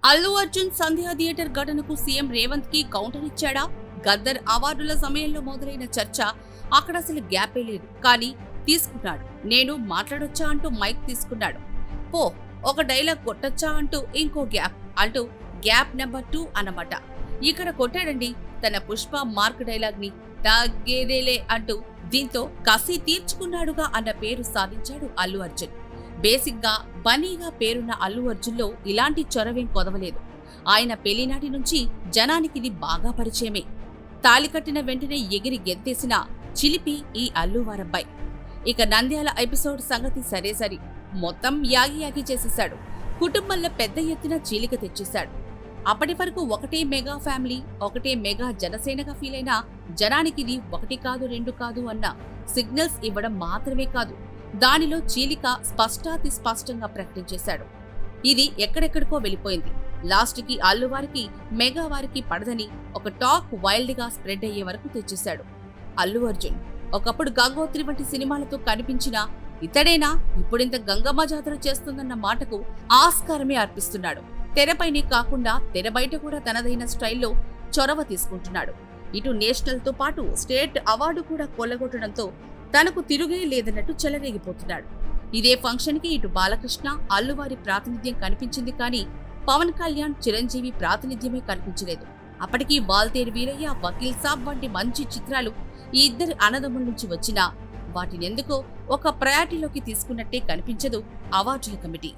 అల్లు అర్జున్ సంధ్యా theatre ఘటనకు CM Revanth కి counter ఇచ్చాడా? గద్దర్ అవార్డుల సమయంలో మొదలైన చర్చ అక్కడ అసలు గ్యాపే లేదు. కానీ తీసుకున్నాడు. నేను మాట్లాడొచ్చా అంటూ మైక్ తీసుకున్నాడు. పో ఒక డైలాగ్ కొట్టొచ్చా అంటూ ఇంకో గ్యాప్ అంటూ గ్యాప్ నెంబర్ 2 అన్నమాట. ఇక్కడ కొట్టాడండి తన పుష్ప మార్క్ డైలాగ్ ని తగ్గేదేలే అంటూ. దీంతో కసి తీర్చుకున్నాడుగా అన్న పేరు సాధించాడు అల్లు అర్జున్. బేసిక్ గా బనీగా పేరున్న అల్లు అర్జున్ లో ఇలాంటి చొరవేం కొదవలేదు. ఆయన పెళ్లినాటి నుంచి జనానికి ఇది బాగా పరిచయమే. తాళి కట్టిన వెంటనే ఎగిరి గెంతేసిన చిలిపి ఈ అల్లు వారబ్బాయి. ఇక నంద్యాల ఎపిసోడ్ సంగతి సరే మొత్తం యాగి చేసేశాడు. కుటుంబంలో పెద్ద ఎత్తున చీలిక తెచ్చేశాడు. అప్పటి వరకు ఒకటే మెగా ఫ్యామిలీ, ఒకటే మెగా జనసేనగా ఫీల్ అయిన జనానికిది 1 కాదు 2 కాదు అన్న సిగ్నల్స్ ఇవ్వడం మాత్రమే కాదు, దానిలో చీలిక స్పష్టాతి స్పష్టంగా ప్రకటించేశాడు. ఇది ఎక్కడెక్కడికో వెళ్ళిపోయింది. లాస్ట్కి అల్లు వారికి మెగా వారికి పడదని ఒక టాక్ వైల్డ్ గా స్ప్రెడ్ అయ్యే వరకు తెచ్చేశాడు. అల్లు అర్జున్ ఒకప్పుడు గంగోత్రి వంటి సినిమాలతో కనిపించిన ఇతడేనా ఇప్పుడింత గంగమ్మ జాతర చేస్తుందన్న మాటకు ఆస్కారమే అర్పిస్తున్నాడు. తెరపైనే కాకుండా తెర బయట కూడా తనదైన స్టైల్లో చొరవ తీసుకుంటున్నాడు. ఇటు నేషనల్ తో పాటు స్టేట్ అవార్డు కూడా కొల్లగొట్టడంతో తనకు తిరుగే లేదన్నట్టు చెలరేగిపోతున్నాడు. ఇదే ఫంక్షన్ కి ఇటు బాలకృష్ణ, అల్లువారి ప్రాతినిధ్యం కనిపించింది కానీ పవన్ కళ్యాణ్, చిరంజీవి ప్రాతినిధ్యమే కనిపించలేదు. అప్పటికీ వాల్తేరు వీరయ్య, వకీల్ సాబ్ వంటి మంచి చిత్రాలు ఈ ఇద్దరు అన్నదమ్ముల నుంచి వచ్చినా వాటినెందుకో ఒక ప్రయారిటీలోకి తీసుకున్నట్టే కనిపించదు అవార్డుల కమిటీ.